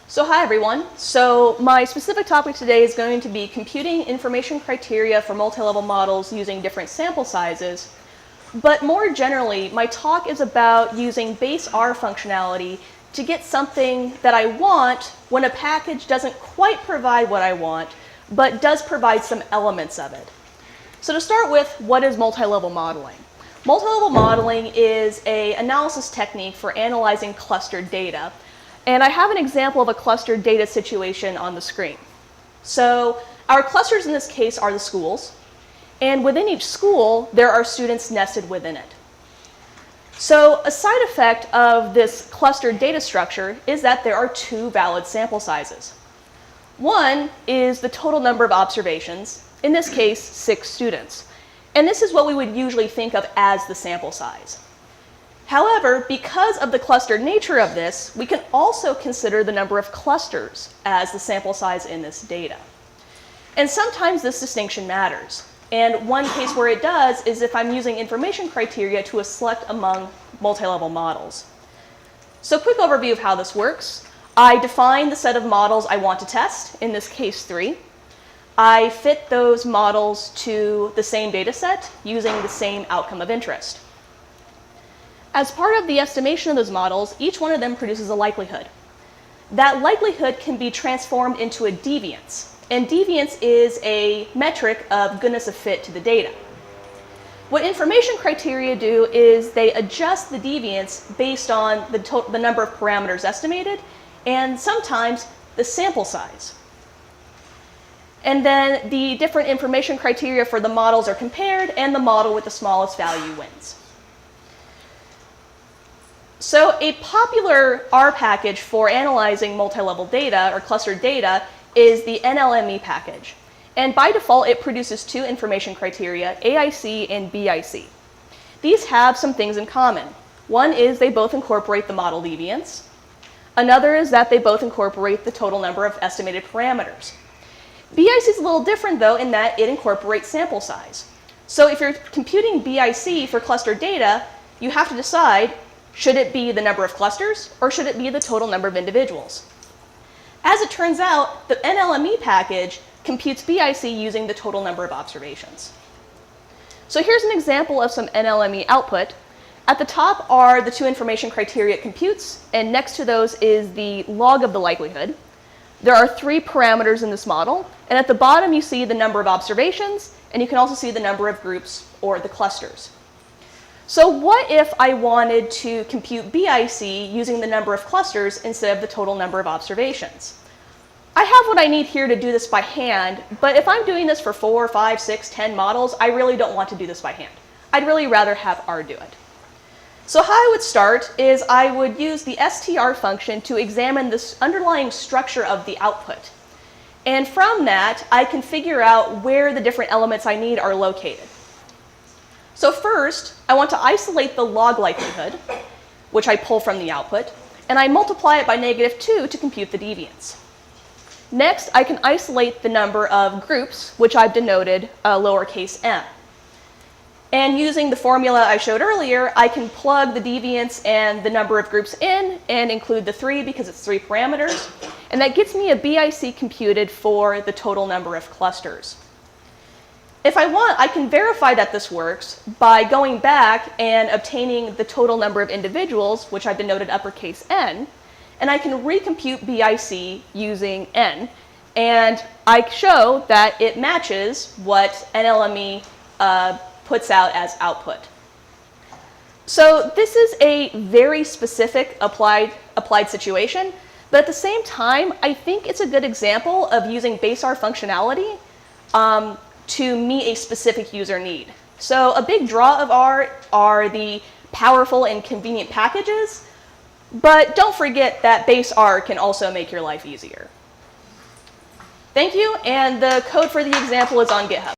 So hi everyone. So my specific topic today is going to be computing information criteria for multi-level models using different sample sizes. But more generally, my talk is about using base R functionality to get something that I want when a package doesn't quite provide what I want, but does provide some elements of it. So to start with, what is multi-level modeling? Multi-level modeling is an analysis technique for analyzing clustered data. And I have an example of a clustered data situation on the screen. So our clusters in this case are the schools. And within each school, there are students nested within it. So a side effect of this clustered data structure is that there are two valid sample sizes. One is the total number of observations, in this case, 6 students. And this is what we would usually think of as the sample size. However, because of the clustered nature of this, we can also consider the number of clusters as the sample size in this data. And sometimes this distinction matters. And one case where it does is if I'm using information criteria to select among multi-level models. So quick overview of how this works. I define the set of models I want to test, in this case 3. I fit those models to the same data set using the same outcome of interest. As part of the estimation of those models, each one of them produces a likelihood. That likelihood can be transformed into a deviance. And deviance is a metric of goodness of fit to the data. What information criteria do is they adjust the deviance based on the number of parameters estimated and sometimes the sample size. And then the different information criteria for the models are compared and the model with the smallest value wins. So a popular R package for analyzing multi-level data or clustered data is the nlme package. And by default, it produces 2 information criteria, AIC and BIC. These have some things in common. One is they both incorporate the model deviance. Another is that they both incorporate the total number of estimated parameters. BIC is a little different, though, in that it incorporates sample size. So if you're computing BIC for clustered data, you have to decide, should it be the number of clusters, or should it be the total number of individuals? As it turns out, the nlme package computes BIC using the total number of observations. So here's an example of some nlme output. At the top are the 2 information criteria it computes, and next to those is the log of the likelihood. There are 3 parameters in this model, and at the bottom you see the number of observations, and you can also see the number of groups or the clusters. So what if I wanted to compute BIC using the number of clusters instead of the total number of observations? I have what I need here to do this by hand, but if I'm doing this for 4, 5, 6, 10 models, I really don't want to do this by hand. I'd really rather have R do it. So how I would start is I would use the str function to examine this underlying structure of the output. And from that, I can figure out where the different elements I need are located. So first, I want to isolate the log likelihood, which I pull from the output, and I multiply it by -2 to compute the deviance. Next, I can isolate the number of groups, which I've denoted lowercase m. And using the formula I showed earlier, I can plug the deviance and the number of groups in and include the 3 because it's 3 parameters. And that gets me a BIC computed for the total number of clusters. If I want, I can verify that this works by going back and obtaining the total number of individuals, which I've denoted uppercase N, and I can recompute BIC using N. And I show that it matches what nlme puts out as output. So this is a very specific applied situation, but at the same time, I think it's a good example of using base R functionality to meet a specific user need. So a big draw of R are the powerful and convenient packages, but don't forget that base R can also make your life easier. Thank you, and the code for the example is on GitHub.